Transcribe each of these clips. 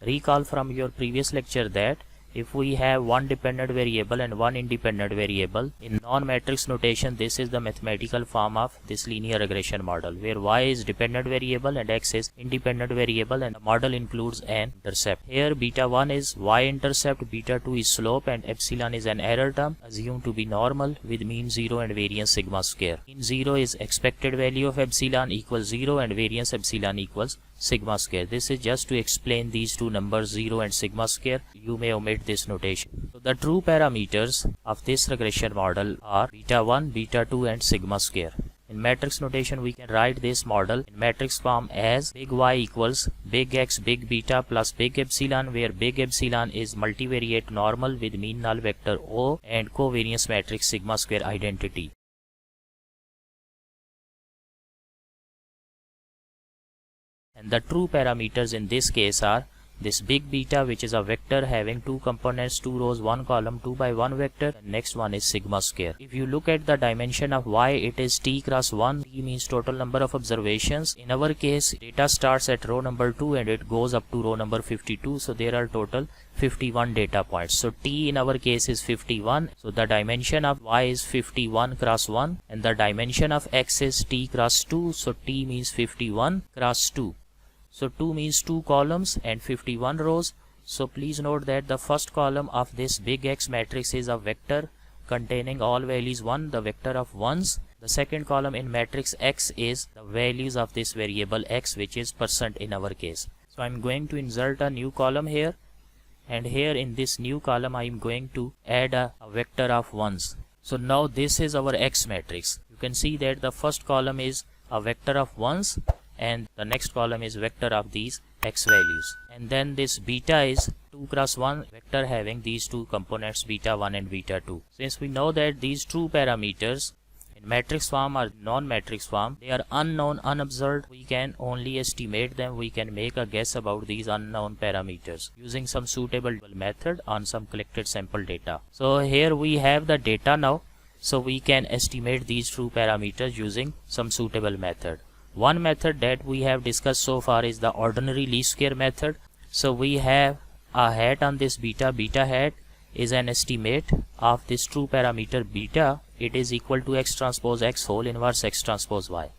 Recall from your previous lecture that if we have one dependent variable and one independent variable, in non-matrix notation this is the mathematical form of this linear regression model, where y is dependent variable and x is independent variable, and the model includes an intercept. Here beta 1 is y-intercept, beta 2 is slope, and epsilon is an error term assumed to be normal with mean 0 and variance sigma square. Mean 0 is expected value of epsilon equals 0 and variance epsilon equals sigma square. This is just to explain these two numbers 0 and sigma square. You may omit this notation. So the true parameters of this regression model are beta 1, beta 2 and sigma square. In matrix notation we can write this model in matrix form as big Y equals big X big beta plus big epsilon, where big epsilon is multivariate normal with mean null vector O and covariance matrix sigma square identity. And the true parameters in this case are this big beta, which is a vector having two components, 2 rows, 1 column, 2 by 1 vector, and next one is sigma square. If you look at the dimension of y, it is t cross 1. T means total number of observations. In our case, data starts at row number 2 and it goes up to row number 52, so there are total 51 data points. So t in our case is 51, so the dimension of y is 51 cross 1, and the dimension of x is t cross 2, so t means 51 cross 2. So 2 means 2 columns and 51 rows. So please note that the first column of this big X matrix is a vector containing all values 1, the vector of ones. The second column in matrix X is the values of this variable X, which is % in our case. So I'm going to insert a new column here, and here in this new column I am going to add a vector of ones. So now this is our X matrix. You can see that the first column is a vector of ones, and the next column is vector of these X values, and then this beta is 2 cross 1 vector having these two components beta 1 and beta 2. Since we know that these true parameters in matrix form or non-matrix form, they are unknown, unobserved, we can only estimate them. We can make a guess about these unknown parameters using some suitable method on some collected sample data. So here we have the data now, so we can estimate these true parameters using some suitable method. One method that we have discussed so far is the ordinary least square method. So we have a hat on this beta. Beta hat is an estimate of this true parameter beta. It is equal to x transpose x whole inverse x transpose y.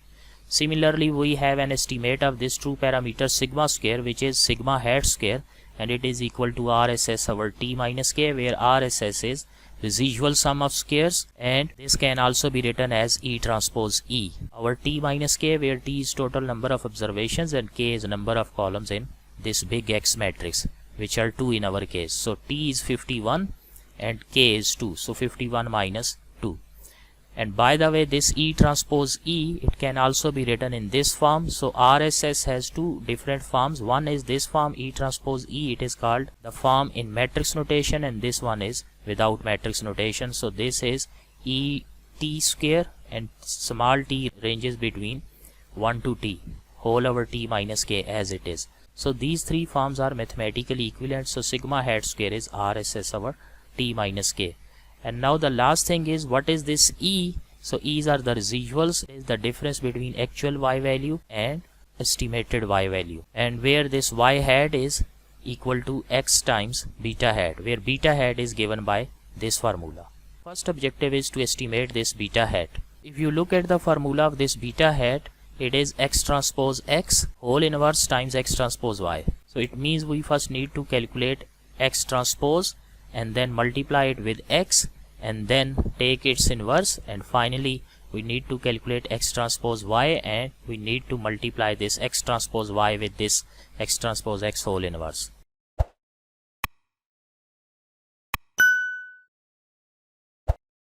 Similarly, we have an estimate of this true parameter sigma square, which is sigma hat square, and it is equal to RSS over t minus k, where RSS is residual sum of squares, and this can also be written as E transpose E over t minus k, where t is total number of observations and k is number of columns in this big X matrix, which are 2 in our case. So t is 51 and k is 2, so 51 minus 2. And by the way, this E transpose E, it can also be written in this form. So RSS has two different forms. One is this form E transpose E, it is called the form in matrix notation, and this one is without matrix notation. So this is E t square, and small t ranges between 1 to t whole over t minus k as it is. So these three forms are mathematically equivalent. So sigma hat square is RSS over t minus k. And now the last thing is, what is this E? So E's are the residuals, is the difference between actual y value and estimated y value, and where this y hat is equal to x times beta hat, where beta hat is given by this formula. First objective is to estimate this beta hat. If you look at the formula of this beta hat, it is x transpose x whole inverse times x transpose y. So it means we first need to calculate x transpose and then multiply it with x and then take its inverse, and finally we need to calculate x transpose y, and we need to multiply this x transpose y with this x transpose x whole inverse.